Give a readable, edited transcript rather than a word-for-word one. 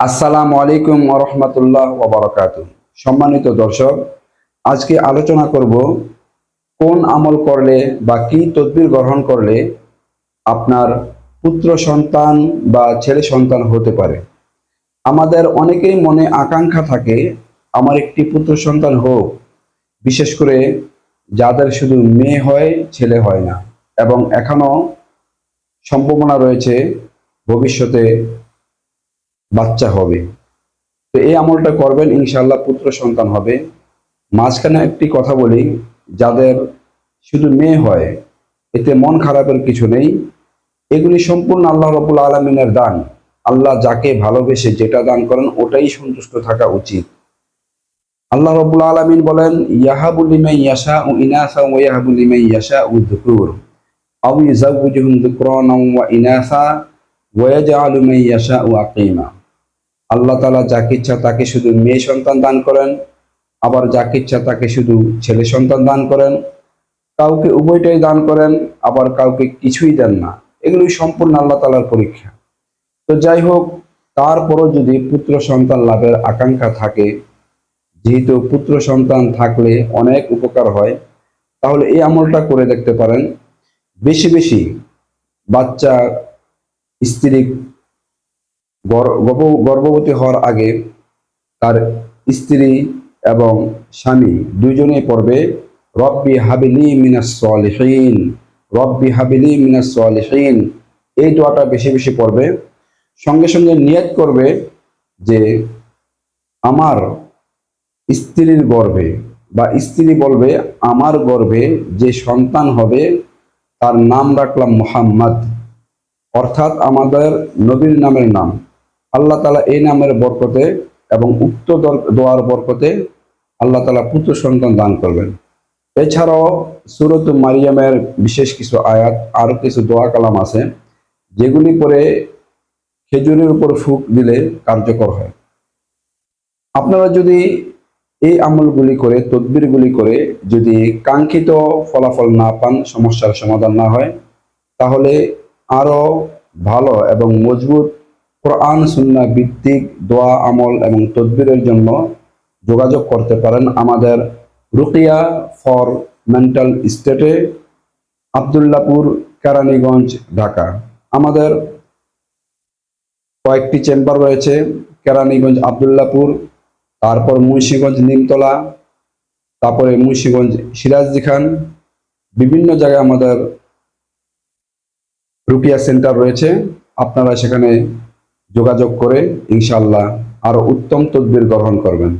আসসালামু আলাইকুম ওয়া রাহমাতুল্লাহি ওয়া বারাকাতুহু। সম্মানিত দর্শক, আজকে আলোচনা করব কোন আমল করলে বা কি তদবির গ্রহণ করলে আপনার পুত্র সন্তান বা ছেলে সন্তান হতে পারে। আমাদের অনেকেই মনে আকাঙ্ক্ষা থাকে আমার একটি পুত্র সন্তান হোক, বিশেষ করে যাদের শুধু মেয়ে হয় ছেলে হয় না, এবং এখনো সম্ভাবনা রয়েছে ভবিষ্যতে বাচ্চা হবে। তো এই আমলটা করবেন, ইনশাআল্লাহ পুত্র সন্তান হবে। মাঝখানে একটি কথা বলি, যাদের শুধু মেয়ে হয় এতে মন খারাপের কিছু নেই। এগুলি সম্পূর্ণ আল্লাহ রাব্বুল আলামিনের দান। আল্লাহ যাকে ভালোবেসে যেটা দান করেন ওটাই সন্তুষ্ট থাকা উচিত। আল্লাহ রাব্বুল আলামিন বলেন, ইয়াহাবু লিমান ইয়াশাউ ইনাসা ওয়া ইয়াহাবু লিমান ইয়াশাউ যুকুর আও ইউযাওয়িজুহুম যুকরানা ওয়া ইনাসা ওয়া ইয়াজআলু মান ইয়াশাউ আকিমা। আল্লাহ তাআলা যাকে ইচ্ছা তাকে শুধু মেয়ে সন্তান দান করেন, আবার যাকে ইচ্ছা তাকে শুধু ছেলে সন্তান দান করেন। কাউকে উভয়টাই দান করেন, আবার কাউকে কিছুই দেন না। এগুলি সম্পূর্ণ আল্লাহ তাআলার পরীক্ষা। তো যাই হোক, তারপরও যদি পুত্র সন্তান লাভের আকাঙ্ক্ষা থাকে, যেহেতু পুত্র সন্তান থাকলে অনেক উপকার হয়, তাহলে এই আমলটা করে দেখতে পারেন। বেশি বেশি বাচ্চা স্ত্রী গর্ভবতী হওয়ার আগে তার স্ত্রী এবং স্বামী দুইজনেই পড়বে রব্বি হাবিলি মিনাস সলিহিন, রব্বি হাবিলি মিনাস সলিহিন। এই দোয়াটা বেশি বেশি পড়বে। সঙ্গে সঙ্গে নিয়ত করবে যে আমার স্ত্রীর গর্ভে, বা স্ত্রী বলবে আমার গর্ভে যে সন্তান হবে তার নাম রাখলাম মুহাম্মদ, অর্থাৎ আমাদের নবীর নামের নাম। আল্লাহ তাআলা এই নামের বরকতে এবং উক্ত দোয়ার বরকতে আল্লাহ তাআলা পুত্র সন্তান দান করবেন। এছাড়াও সূরাত মারিয়ামের বিশেষ কিছু আয়াত, আরো কিছু দোয়া কালাম আছে যেগুলি পরে খেজুরের উপর ফুঁক দিলে কার্যকর হয়। আপনারা যদি এই আমলগুলি করে, তদবিরগুলি করে যদি কাঙ্ক্ষিত ফলাফল না পান, সমস্যার সমাধান না হয়, তাহলে আরো ভালো এবং মজবুত কোরআন সুন্নাহ ভিত্তিক দোয়া, আমল এবং তদবিরের জন্য যোগাযোগ করতে পারেন আমাদের রুকিয়া ফর মেন্টাল স্টেটে, আব্দুল্লাহপুর, কেরানীগঞ্জ, ঢাকা। আমাদের কয়েকটি চেম্বার রয়েছে, কেরানীগঞ্জ, আব্দুল্লাহপুর, তারপর মুন্সিগঞ্জ নিমতলা, তারপরে মুন্সিগঞ্জ সিরাজদি খান। বিভিন্ন জায়গায় আমাদের রুকিয়া সেন্টার রয়েছে। আপনারা সেখানে যোগাযোগ করে ইনশাআল্লাহ আরো উত্তম তদবির গ্রহণ করবেন।